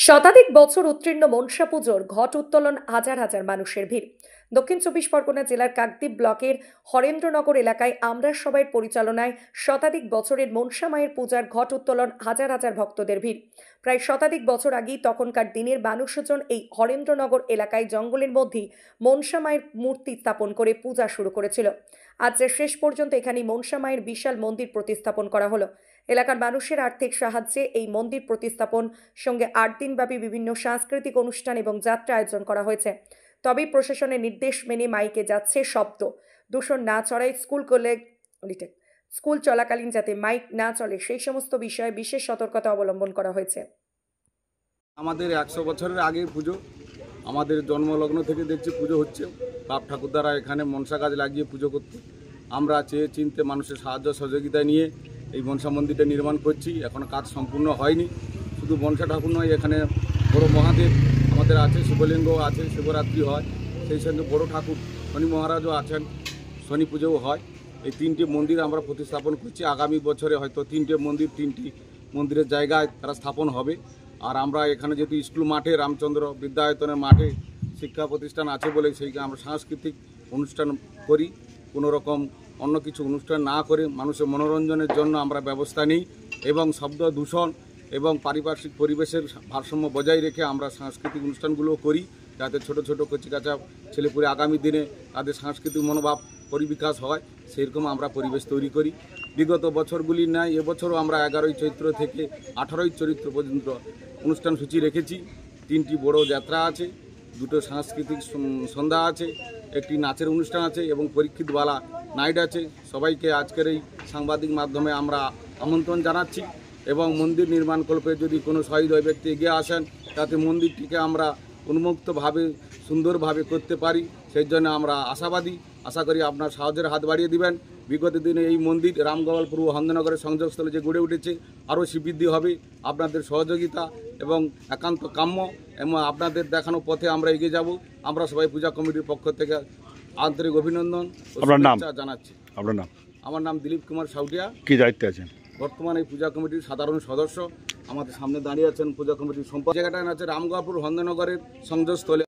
শতাধিক বছর উত্তীর্ণ মনসা পুজোর ঘট উত্তোলন হাজার হাজার মানুষের ভিড়। দক্ষিণ চব্বিশ পরগনা জেলার কাকদ্বীপ ব্লকের হরেন্দ্রনগর এলাকায় আমরা সবাইয়ের পরিচালনায় শতাধিক বছরের মনসা মায়ের পূজার ঘট উত্তোলন হাজার হাজার ভক্তদের ভিড়। প্রায় শতাধিক বছর আগেই তখনকার দিনের মানুষজন এই হরেন্দ্রনগর এলাকায় জঙ্গলের মধ্যেই মনসা মায়ের মূর্তি স্থাপন করে পূজা শুরু করেছিল। আজ শেষ পর্যন্ত এখানে মনসা মায়ের বিশাল মন্দির প্রতিস্থাপন করা হলো। এলাকার মানুষের আর্থিক সাহায্যে এই মন্দির প্রতিস্থাপন সঙ্গে 8 দিনব্যাপী বিভিন্ন সাংস্কৃতিক অনুষ্ঠান এবং যাত্রা আয়োজন করা হয়েছে। তবে প্রশাসনের নির্দেশ মেনে মাইকে যাচ্ছে শব্দ দূষণ না ছড়ায়, স্কুল চলাকালীন যাতে মাইক না চলে সেই সমস্ত বিষয়ে বিশেষ সতর্কতা অবলম্বন করা হয়েছে। আমাদের 100 বছরের আগে পুজো, আমাদের জন্মলগ্ন থেকে দেখছি পুজো হচ্ছে। বাপ ঠাকুর দ্বারা এখানে মনসা গাছ লাগিয়ে পুজো করতে আমরা চেয়ে চিনতে মানুষের সাহায্য সহযোগিতা নিয়ে এই মনসা মন্দিরটা নির্মাণ করছি। এখনো কাজ সম্পূর্ণ হয়নি। শুধু মনসা ঠাকুর নয়, এখানে বড় মহাদেব আমাদের আছে, শিবলিঙ্গ আছে, শিবরাত্রি হয়, সেই সঙ্গে বড় ঠাকুর শনি মহারাজও আছেন, শনি পুজোও হয়। এই 3টি মন্দির আমরা প্রতিস্থাপন করছি। আগামী বছরে হয়তো 3টে মন্দির 3টি মন্দিরের জায়গায় তারা স্থাপন হবে। আর আমরা এখানে যেহেতু স্কুল মাঠে, রামচন্দ্র বিদ্যায়তনের মাঠে শিক্ষা প্রতিষ্ঠান আছে বলে সেইখানে আমরা সাংস্কৃতিক অনুষ্ঠান করি। কোনো রকম অন্য কিছু অনুষ্ঠান না করে মানুষের মনোরঞ্জনের জন্য আমরা ব্যবস্থা নিই এবং শব্দ দূষণ এবং পারিপার্শ্বিক পরিবেশের ভারসাম্য বজায় রেখে আমরা সাংস্কৃতিক অনুষ্ঠানগুলো করি, যাতে ছোট ছোট কচিকাঁচা ছেলেপুলে আগামী দিনে তাদের সাংস্কৃতিক মনোভাব পরিবিকাশ হয়, সেরকম আমরা পরিবেশ তৈরি করি। বিগত বছরগুলির ন্যায় এবছরও আমরা 11ই চৈত্র থেকে 18ই চৈত্র পর্যন্ত অনুষ্ঠান সূচি রেখেছি। 3টি বড় যাত্রা আছে, 2টো সাংস্কৃতিক সন্ধ্যা আছে, একটি নাচের অনুষ্ঠান আছে এবং পরীক্ষিতবালা নাইট আছে। সবাইকে আজকের এই সাংবাদিক মাধ্যমে আমরা আমন্ত্রণ জানাচ্ছি এবং মন্দির নির্মাণকল্পে যদি কোনো সহৃদয় ব্যক্তি এগিয়ে আসেন, তাতে মন্দিরটিকে আমরা উন্মুক্তভাবে সুন্দরভাবে করতে পারি, সেই জন্য আমরা আশাবাদী। আশা করি আপনার সাহায্যের হাত বাড়িয়ে দিবেন। বিগত দিনে এই মন্দির রামগোপালপুর ও হরেন্দ্রনগরের সংযোগস্থলে যে গড়ে উঠেছে আরও শ্রীবৃদ্ধি হবে। আপনাদের সহযোগিতা এবং একান্ত কাম্য এবং আপনাদের দেখানো পথে আমরা এগিয়ে যাব। আমরা সবাই পূজা কমিটির পক্ষ থেকে আন্তরিক অভিনন্দন ও শুভেচ্ছা জানাচ্ছি। আপনার নাম? আমার নাম দিলীপ কুমার সাউটিয়া। কি দায়িত্বে আছেন? বর্তমানে এই পূজা কমিটির সাধারণ সদস্য। আমাদের সামনে দাঁড়িয়ে আছেন পূজা কমিটির সম্পাদক। জায়গাটা আছে রামগোপালপুর হরেন্দ্রনগরের সংযোগস্থলে।